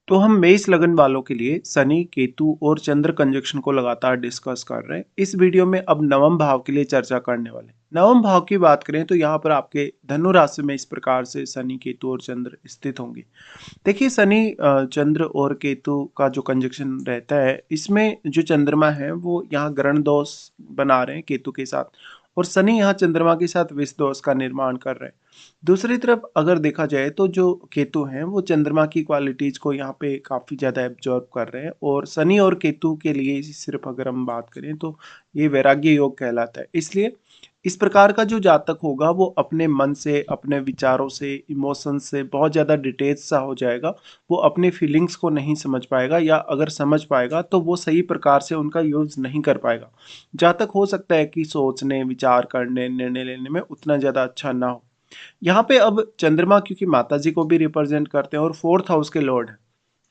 तो हम मेष लगन वालों के लिए शनि, केतु और चंद्र कंजक्शन को लगातार डिस्कस कर रहे हैं। इस वीडियो में अब नवम भाव के लिए चर्चा करने वाले हैं। नवम भाव की बात करें तो यहाँ पर आपके धनु राशि में इस प्रकार से शनि, केतु और चंद्र स्थित होंगे। देखिए शनि, चंद्र और केतु का जो कंजक्शन रहता है, इसमें जो चंद्रमा है वो यहाँ ग्रहण दोष बना रहे हैं केतु के साथ, और शनि यहाँ चंद्रमा के साथ विष दोष का निर्माण कर रहे हैं। दूसरी तरफ अगर देखा जाए तो जो केतु हैं वो चंद्रमा की क्वालिटीज को यहाँ पे काफी ज्यादा एब्जॉर्ब कर रहे हैं, और शनि और केतु के लिए सिर्फ अगर हम बात करें तो ये वैराग्य योग कहलाता है। इसलिए इस प्रकार का जो जातक होगा वो अपने मन से, अपने विचारों से, इमोशंस से बहुत ज़्यादा डिटेच सा हो जाएगा। वो अपनी फीलिंग्स को नहीं समझ पाएगा, या अगर समझ पाएगा तो वो सही प्रकार से उनका यूज़ नहीं कर पाएगा। जातक हो सकता है कि सोचने, विचार करने, निर्णय लेने में उतना ज़्यादा अच्छा ना हो। यहाँ पे अब चंद्रमा क्योंकि माता जी को भी रिप्रेजेंट करते हैं और फोर्थ हाउस के लॉर्ड हैं,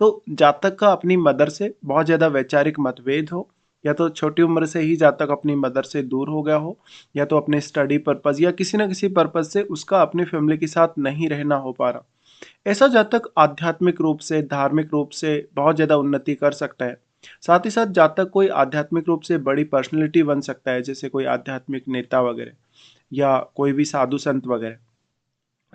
तो जातक का अपनी मदर से बहुत ज़्यादा वैचारिक मतभेद हो, या तो छोटी उम्र से ही जातक अपनी मदर से दूर हो गया हो, या तो अपने स्टडी पर्पज या किसी ना किसी पर्पज से उसका अपनी फैमिली के साथ नहीं रहना हो पा रहा। ऐसा जातक आध्यात्मिक रूप से, धार्मिक रूप से बहुत ज़्यादा उन्नति कर सकता है। साथ ही साथ जातक कोई आध्यात्मिक रूप से बड़ी पर्सनैलिटी बन सकता है, जैसे कोई आध्यात्मिक नेता वगैरह या कोई भी साधु संत वगैरह।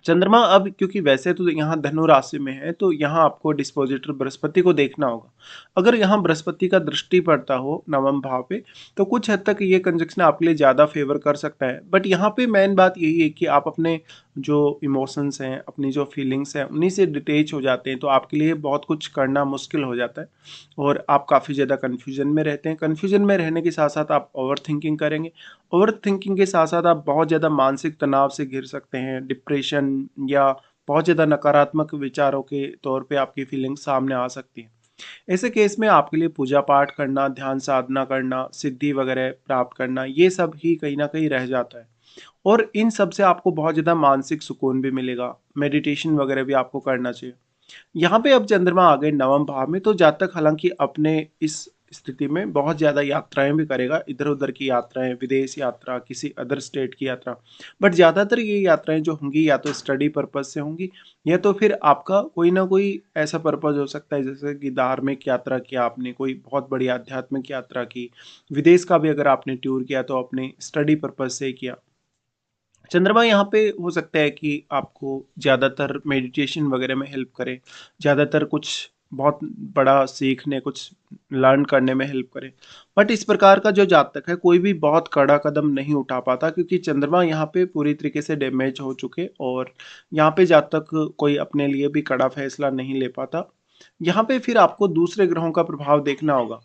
चंद्रमा अब क्योंकि वैसे तो यहाँ धनु राशि में है, तो यहाँ आपको डिस्पोजिटर बृहस्पति को देखना होगा। अगर यहाँ बृहस्पति का दृष्टि पड़ता हो नवम भाव पे, तो कुछ हद तक ये कंजक्शन आपके लिए ज़्यादा फेवर कर सकता है। बट यहाँ पे मेन बात यही है कि आप अपने जो इमोशंस हैं, अपनी जो फीलिंग्स हैं, उन्हीं से डिटेच हो जाते हैं, तो आपके लिए बहुत कुछ करना मुश्किल हो जाता है और आप काफ़ी ज़्यादा कन्फ्यूजन में रहते हैं। कन्फ्यूजन में रहने के साथ साथ आप ओवर थिंकिंग करेंगे। ओवर थिंकिंग के साथ साथ आप बहुत ज़्यादा मानसिक तनाव से घिर सकते हैं, डिप्रेशन या बहुत ज़्यादा नकारात्मक विचारों के तौर पे आपकी फीलिंग्स सामने आ सकती हैं। ऐसे केस में आपके लिए पूजा पाठ करना, ध्यान साधना करना, सिद्धि वगैरह प्राप्त करना, ये सब ही कहीं ना कहीं रह जाता है। और इन सब से आपको बहुत ज़्यादा मानसिक सुकून भी मिलेगा। मेडिटेशन वगैरह भी आपको करना चाहिए। यहाँ पे अब चंद्रमा आ गए नवम भाव में, तो जातक हालांकि अपने इस स्थिति में बहुत ज़्यादा यात्राएं भी करेगा, इधर उधर की यात्राएं, विदेश यात्रा, किसी अदर स्टेट की यात्रा। बट ज़्यादातर ये यात्राएं जो होंगी या तो स्टडी पर्पज से होंगी, या तो फिर आपका कोई ना कोई ऐसा पर्पज हो सकता है, जैसे कि धार्मिक यात्रा किया आपने, कोई बहुत बड़ी आध्यात्मिक यात्रा की, विदेश का भी अगर आपने टूर किया तो अपने स्टडी पर्पज से किया। चंद्रमा यहाँ पे हो सकता है कि आपको ज़्यादातर मेडिटेशन वगैरह में हेल्प करे, ज़्यादातर कुछ बहुत बड़ा सीखने, कुछ लर्न करने में हेल्प करे। बट इस प्रकार का जो जातक है कोई भी बहुत कड़ा कदम नहीं उठा पाता, क्योंकि चंद्रमा यहाँ पे पूरी तरीके से डैमेज हो चुके, और यहाँ पे जातक कोई अपने लिए भी कड़ा फैसला नहीं ले पाता। यहाँ पे फिर आपको दूसरे ग्रहों का प्रभाव देखना होगा।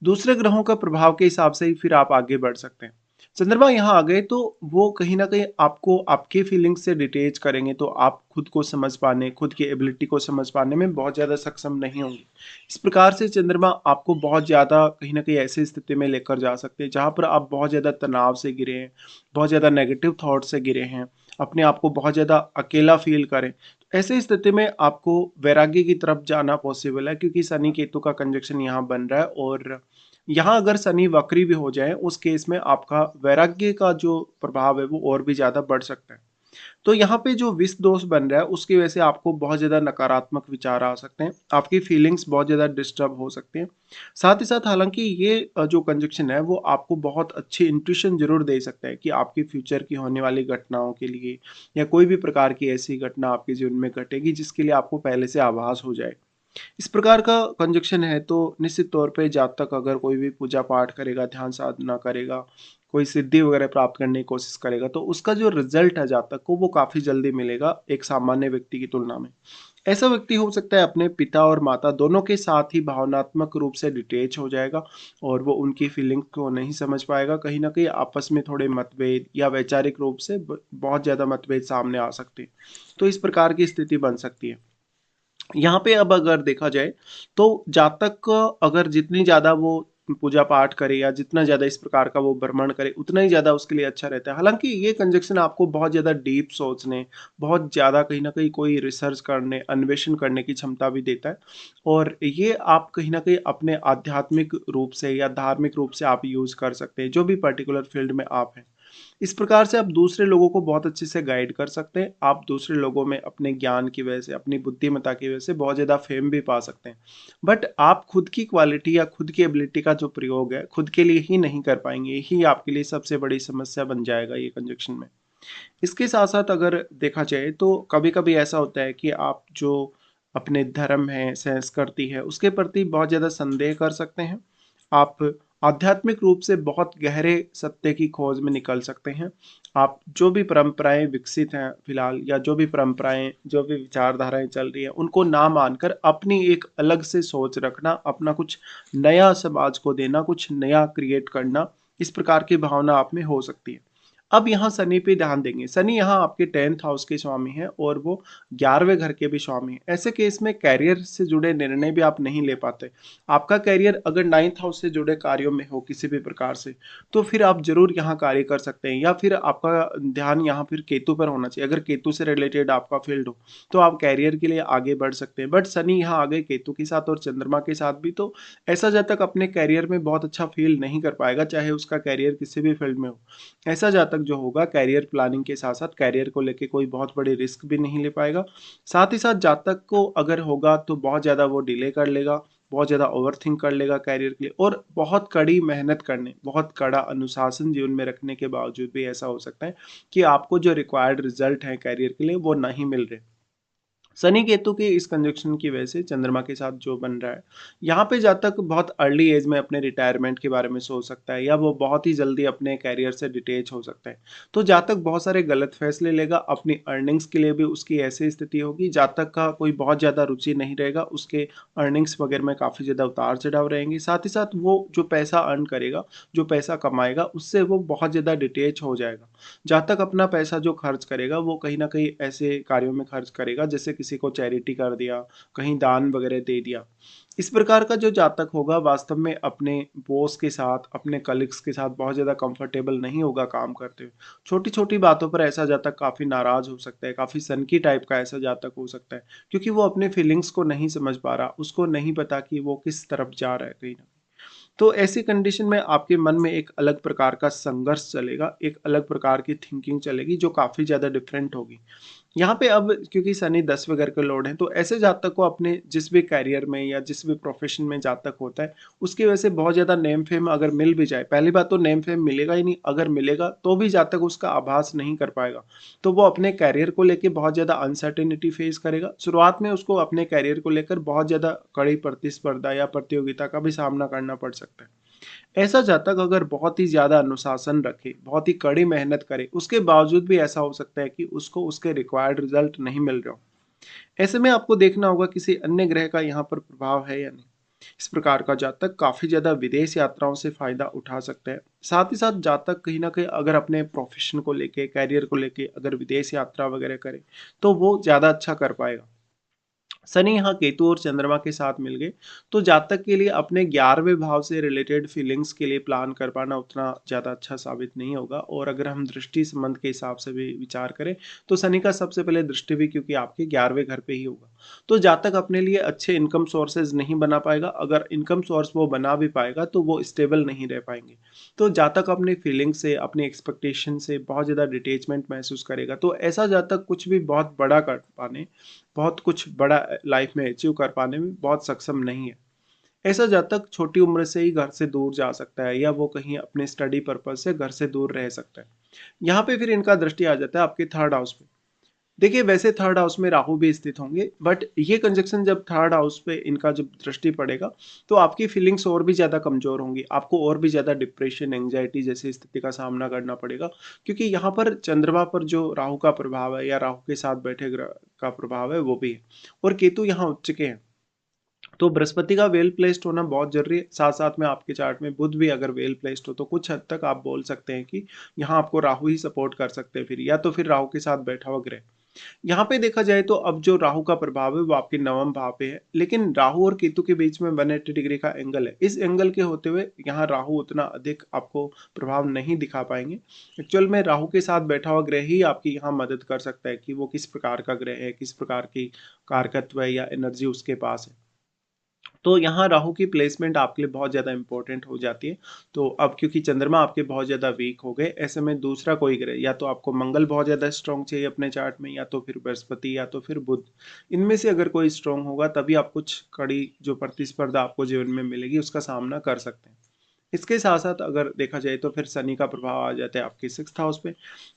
दूसरे ग्रहों का प्रभाव के हिसाब से ही फिर आप आगे बढ़ सकते हैं। चंद्रमा यहाँ आ गए तो वो कहीं ना कहीं आपको आपकी फीलिंग्स से डिटेच करेंगे, तो आप खुद को समझ पाने, खुद की एबिलिटी को समझ पाने में बहुत ज़्यादा सक्षम नहीं होंगे। इस प्रकार से चंद्रमा आपको बहुत ज़्यादा कहीं ना कहीं ऐसी स्थिति में लेकर जा सकते हैं जहाँ पर आप बहुत ज़्यादा तनाव से घिरे हैं, बहुत ज़्यादा नेगेटिव थॉट से घिरे हैं, अपने आप को बहुत ज़्यादा अकेला फील करें। तो ऐसी स्थिति में आपको वैराग्य की तरफ जाना पॉसिबल है, क्योंकि शनि केतु का कंजक्शन यहाँ बन रहा है, और यहाँ अगर शनि वक्री भी हो जाए उस केस में आपका वैराग्य का जो प्रभाव है वो और भी ज़्यादा बढ़ सकता है। तो यहाँ पे जो विष दोष बन रहा है उसकी वजह से आपको बहुत ज़्यादा नकारात्मक विचार आ सकते हैं, आपकी फीलिंग्स बहुत ज़्यादा डिस्टर्ब हो सकते हैं। साथ ही साथ हालांकि ये जो कंजक्शन है वो आपको बहुत अच्छी इंट्यूशन जरूर दे सकता है कि आपकी फ्यूचर की होने वाली घटनाओं के लिए, या कोई भी प्रकार की ऐसी घटना आपके जीवन में घटेगी जिसके लिए आपको पहले से आभास हो जाए। इस प्रकार का कंजक्शन है, तो निश्चित तौर पे जातक अगर कोई भी पूजा पाठ करेगा, ध्यान साधना करेगा, कोई सिद्धि वगैरह प्राप्त करने की कोशिश करेगा, तो उसका जो रिजल्ट है जातक को वो काफ़ी जल्दी मिलेगा एक सामान्य व्यक्ति की तुलना में। ऐसा व्यक्ति हो सकता है अपने पिता और माता दोनों के साथ ही भावनात्मक रूप से डिटेच हो जाएगा, और वो उनकी फीलिंग को नहीं समझ पाएगा। कहीं ना कहीं आपस में थोड़े मतभेद या वैचारिक रूप से बहुत ज़्यादा मतभेद सामने आ सकते हैं। तो इस प्रकार की स्थिति बन सकती है। यहाँ पे अब अगर देखा जाए तो जातक अगर जितनी ज़्यादा वो पूजा पाठ करे या जितना ज़्यादा इस प्रकार का वो भ्रमण करे उतना ही ज़्यादा उसके लिए अच्छा रहता है। हालांकि ये कंजक्शन आपको बहुत ज़्यादा डीप सोचने, बहुत ज़्यादा कहीं ना कहीं कोई रिसर्च करने, अन्वेषण करने की क्षमता भी देता है, और ये आप कहीं ना कहीं अपने आध्यात्मिक रूप से या धार्मिक रूप से आप यूज़ कर सकते हैं, जो भी पर्टिकुलर फील्ड में आप हैं। इस प्रकार से आप दूसरे लोगों को बहुत अच्छे से गाइड कर सकते हैं। आप दूसरे लोगों में अपने ज्ञान की वजह से, अपनी बुद्धिमत्ता की वजह से बहुत ज़्यादा फेम भी पा सकते हैं। बट आप खुद की क्वालिटी या खुद की एबिलिटी का जो प्रयोग है, खुद के लिए ही नहीं कर पाएँगे। यही आपके लिए सबसे बड़ी समस्या बन जाएगा ये कंजंक्शन में। इसके साथ-साथ अगर देखा जाए तो कभी-कभी ऐसा होता है कि आप जो अपने धर्म है, संस्कृति है, उसके प्रति बहुत ज़्यादा संदेह कर सकते हैं। आप आध्यात्मिक रूप से बहुत गहरे सत्य की खोज में निकल सकते हैं। आप जो भी परंपराएँ विकसित हैं फिलहाल, या जो भी परंपराएँ, जो भी विचारधाराएँ चल रही हैं, उनको ना मानकर अपनी एक अलग से सोच रखना, अपना कुछ नया समाज को देना, कुछ नया क्रिएट करना, इस प्रकार की भावना आप में हो सकती है। अब यहाँ शनि पे ध्यान देंगे। शनि यहाँ आपके 10th हाउस के स्वामी हैं और वो 11वें घर के भी स्वामी हैं। ऐसे केस में करियर से जुड़े निर्णय भी आप नहीं ले पाते। आपका करियर अगर 9th हाउस से जुड़े कार्यों में हो किसी भी प्रकार से, तो फिर आप ज़रूर यहाँ कार्य कर सकते हैं, या फिर आपका ध्यान यहाँ फिर केतु पर होना चाहिए। अगर केतु से रिलेटेड आपका फील्ड हो, तो आप करियर के लिए आगे बढ़ सकते हैं। बट शनि यहाँ आ गए केतु के साथ और चंद्रमा के साथ भी, तो ऐसा जातक अपने करियर में बहुत अच्छा फ़ील नहीं कर पाएगा, चाहे उसका करियर किसी भी फील्ड में हो। ऐसा जातक जो होगा करियर प्लानिंग के साथ साथ करियर को लेके कोई बहुत बड़ी रिस्क भी नहीं ले पाएगा। साथ ही साथ जातक को अगर होगा तो बहुत ज़्यादा वो डिले कर लेगा, बहुत ज़्यादा ओवरथिंक कर लेगा करियर के लिए, और बहुत कड़ी मेहनत करने, बहुत कड़ा अनुशासन जीवन में रखने के बावजूद भी ऐसा हो सकता है कि आपको जो रिक्वायर्ड रिजल्ट है करियर के लिए वो नहीं मिल रहे। शनि केतु के इस कंजक्शन की वजह से चंद्रमा के साथ जो बन रहा है, यहाँ पे जातक बहुत अर्ली एज में अपने रिटायरमेंट के बारे में सोच सकता है, या वो बहुत ही जल्दी अपने कैरियर से डिटेच हो सकता है। तो जातक बहुत सारे गलत फैसले लेगा, अपनी अर्निंग्स के लिए भी उसकी ऐसी स्थिति होगी, जातक का कोई बहुत ज़्यादा रुचि नहीं रहेगा, उसके अर्निंग्स वगैरह में काफ़ी ज़्यादा उतार चढ़ाव रहेंगे। साथ ही साथ वो जो पैसा अर्न करेगा, जो पैसा कमाएगा, उससे वो बहुत ज़्यादा डिटेच हो जाएगा। जातक अपना पैसा जो खर्च करेगा वो कहीं न कहीं ऐसे कार्यों में खर्च करेगा, जैसे किसी को चैरिटी कर दिया, कहीं दान वगैरह दे दिया। इस प्रकार का जो जातक होगा वास्तव में अपने बॉस के साथ, अपने कलीग्स के साथ बहुत ज़्यादा कंफर्टेबल नहीं होगा काम करते हुए। छोटी-छोटी बातों पर ऐसा जातक काफ़ी नाराज़ हो सकता है, काफ़ी सनकी टाइप का ऐसा जातक हो सकता है, क्योंकि वो अपने फीलिंग्स को नहीं समझ पा रहा, उसको नहीं पता कि वो किस तरफ जा रहा है कहीं न कहीं। तो ऐसी कंडीशन में आपके मन में एक अलग प्रकार का संघर्ष चलेगा, एक अलग प्रकार की थिंकिंग चलेगी जो काफ़ी ज़्यादा डिफरेंट होगी। यहाँ पे अब क्योंकि शनि 10वें घर के लॉर्ड हैं, तो ऐसे जातक को अपने जिस भी करियर में या जिस भी प्रोफ़ेशन में जातक होता है, उसकी वजह से बहुत ज़्यादा नेम फ़ेम अगर मिल भी जाए, पहली बात तो नेम फ़ेम मिलेगा ही नहीं, अगर मिलेगा तो भी जातक उसका आभास नहीं कर पाएगा। तो वो अपने करियर को लेके बहुत ज़्यादा अनसर्टेनिटी फ़ेस करेगा। शुरुआत में उसको अपने करियर को लेकर बहुत ज़्यादा कड़ी प्रतिस्पर्धा या प्रतियोगिता का भी सामना करना पड़ सकता है। ऐसा जातक अगर बहुत ही ज़्यादा अनुशासन रखे, बहुत ही कड़ी मेहनत करे, उसके बावजूद भी ऐसा हो सकता है कि उसको उसके रिक्वायर्ड रिजल्ट नहीं मिल रहे हो। ऐसे में आपको देखना होगा किसी अन्य ग्रह का यहाँ पर प्रभाव है या नहीं। इस प्रकार का जातक काफ़ी ज़्यादा विदेश यात्राओं से फ़ायदा उठा सकता है। साथ ही साथ जातक कहीं न कहीं अगर अपने प्रोफ़ेशन को लेके, करियर को लेके अगर विदेश यात्रा वगैरह करे, तो वो ज़्यादा अच्छा कर पाएगा। शनि यहाँ केतु और चंद्रमा के साथ मिल गए, तो जातक के लिए अपने 11वें भाव से रिलेटेड फीलिंग्स के लिए प्लान कर पाना उतना ज़्यादा अच्छा साबित नहीं होगा। और अगर हम दृष्टि संबंध के हिसाब से भी विचार करें, तो शनि का सबसे पहले दृष्टि भी क्योंकि आपके 11वें घर पे ही होगा, तो जातक अपने लिए अच्छे इनकम सोर्सेज नहीं बना पाएगा। अगर इनकम सोर्स वो बना भी पाएगा तो वो स्टेबल नहीं रह पाएंगे। तो जातक अपनी फीलिंग से, अपनी एक्सपेक्टेशन से बहुत ज़्यादा डिटेचमेंट महसूस करेगा। तो ऐसा जातक कुछ भी बहुत बड़ा कर पाने, बहुत कुछ बड़ा लाइफ में अचीव कर पाने में बहुत सक्षम नहीं है। ऐसा जातक छोटी उम्र से ही घर से दूर जा सकता है, या वो कहीं अपने स्टडी पर्पज से घर से दूर रह सकता है। यहाँ पे फिर इनका दृष्टि आ जाता है आपके 3rd हाउस पे। देखिए वैसे 3rd हाउस में राहु भी स्थित होंगे, बट ये कंजक्शन जब 3rd हाउस पे इनका जब दृष्टि पड़ेगा, तो आपकी फीलिंग्स और भी ज़्यादा कमज़ोर होंगी। आपको और भी ज़्यादा डिप्रेशन, एंग्जायटी जैसी स्थिति का सामना करना पड़ेगा, क्योंकि यहाँ पर चंद्रमा पर जो राहु का प्रभाव है, या राहु के साथ बैठे ग्रह का प्रभाव है वो भी है, और केतु यहाँ उच्च के हैं। तो बृहस्पति का वेल प्लेस्ड होना बहुत जरूरी है। साथ साथ में आपके चार्ट में बुध भी अगर वेल प्लेस्ड हो, तो कुछ हद तक आप बोल सकते हैं कि यहाँ आपको राहु ही सपोर्ट कर सकते हैं फिर, या तो फिर राहु के साथ बैठा हुआ ग्रह। यहाँ पे देखा जाए तो अब जो राहु का प्रभाव है वो आपके 9वें भाव पे है, लेकिन राहु और केतु के बीच में 180 डिग्री का एंगल है। इस एंगल के होते हुए यहाँ राहु उतना अधिक आपको प्रभाव नहीं दिखा पाएंगे। एक्चुअल में राहु के साथ बैठा हुआ ग्रह ही आपकी यहाँ मदद कर सकता है कि वो किस प्रकार का ग्रह है, किस प्रकार की कारकत्व है या एनर्जी उसके पास है। तो यहाँ राहु की प्लेसमेंट आपके लिए बहुत ज़्यादा इंपॉर्टेंट हो जाती है। तो अब क्योंकि चंद्रमा आपके बहुत ज़्यादा वीक हो गए, ऐसे में दूसरा कोई ग्रह या तो आपको मंगल बहुत ज़्यादा स्ट्रॉन्ग चाहिए अपने चार्ट में, या तो फिर बृहस्पति, या तो फिर बुध। इनमें से अगर कोई स्ट्रॉन्ग होगा तभी आप कुछ कड़ी जो प्रतिस्पर्धा आपको जीवन में मिलेगी उसका सामना कर सकते हैं। इसके साथ-साथ अगर देखा जाए तो फिर शनि का प्रभाव आ जाता है आपके 6th हाउस पे।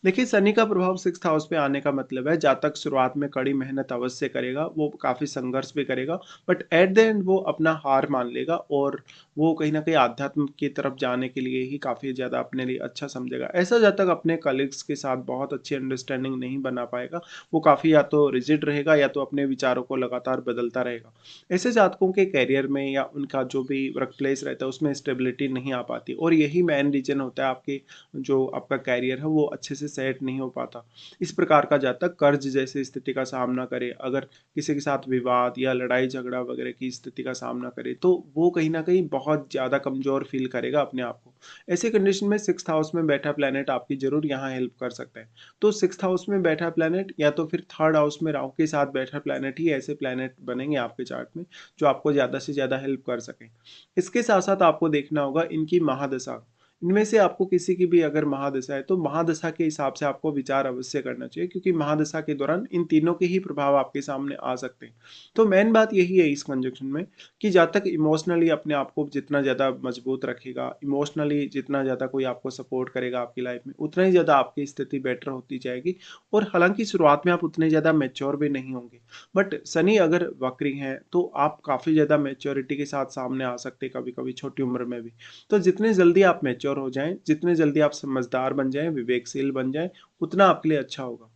देखिए, शनि का प्रभाव 6th हाउस पे आने का मतलब है जातक शुरुआत में कड़ी मेहनत अवश्य करेगा, वो काफ़ी संघर्ष भी करेगा, बट एट द एंड वो अपना हार मान लेगा और वो कहीं न कहीं आध्यात्म की तरफ जाने के लिए ही काफ़ी ज़्यादा अपने लिए अच्छा समझेगा। ऐसा जातक अपने कलीग्स के साथ बहुत अच्छी अंडरस्टैंडिंग नहीं बना पाएगा, वो काफ़ी या तो रिजिड रहेगा या तो अपने विचारों को लगातार बदलता रहेगा। ऐसे जातकों के करियर में या उनका जो भी वर्क प्लेस रहता है उसमें स्टेबिलिटी नहीं आ पाती, और यही मेन रीज़न होता है आपके जो आपका करियर है वो अच्छे से सेट नहीं हो पाता। इस प्रकार का जातक कर्ज जैसी स्थिति का सामना करे, अगर किसी के साथ विवाद या लड़ाई झगड़ा वगैरह की स्थिति का सामना करे, तो वो कहीं न कहीं बहुत ज़्यादा कमज़ोर फ़ील करेगा अपने आप को। ऐसी कंडीशन में 6th हाउस में बैठा प्लैनेट आपकी ज़रूर यहाँ हेल्प कर सकता है। तो 6th हाउस में बैठा प्लैनेट या तो फिर 3rd हाउस में राहु के साथ बैठा प्लैनेट ही ऐसे प्लैनेट बनेंगे आपके चार्ट में जो आपको ज़्यादा से ज़्यादा हेल्प कर सकें। इसके साथ-साथ आपको देखना होगा इनकी महादशा। इनमें से आपको किसी की भी अगर महादशा है, तो महादशा के हिसाब से आपको विचार अवश्य करना चाहिए, क्योंकि महादशा के दौरान इन तीनों के ही प्रभाव आपके सामने आ सकते हैं। तो मेन बात यही है इस कंजंक्शन में कि जब तक इमोशनली अपने आप को जितना ज़्यादा मजबूत रखेगा, इमोशनली जितना ज़्यादा कोई आपको सपोर्ट करेगा आपकी लाइफ में, उतना ही ज़्यादा आपकी स्थिति बेटर होती जाएगी। और हालाँकि शुरुआत में आप उतने ज़्यादा मैच्योर भी नहीं होंगे। बट शनि अगर वक्री हैं, तो आप काफ़ी ज़्यादा मैच्योरिटी के साथ सामने आ सकते हैं कभी-कभी छोटी उम्र में भी। तो जितने जल्दी आप मैच्योर हो जाएँ, जितने जल्दी आप समझदार बन जाएँ, विवेकशील बन जाएँ, उतना आपके लिए अच्छा होगा।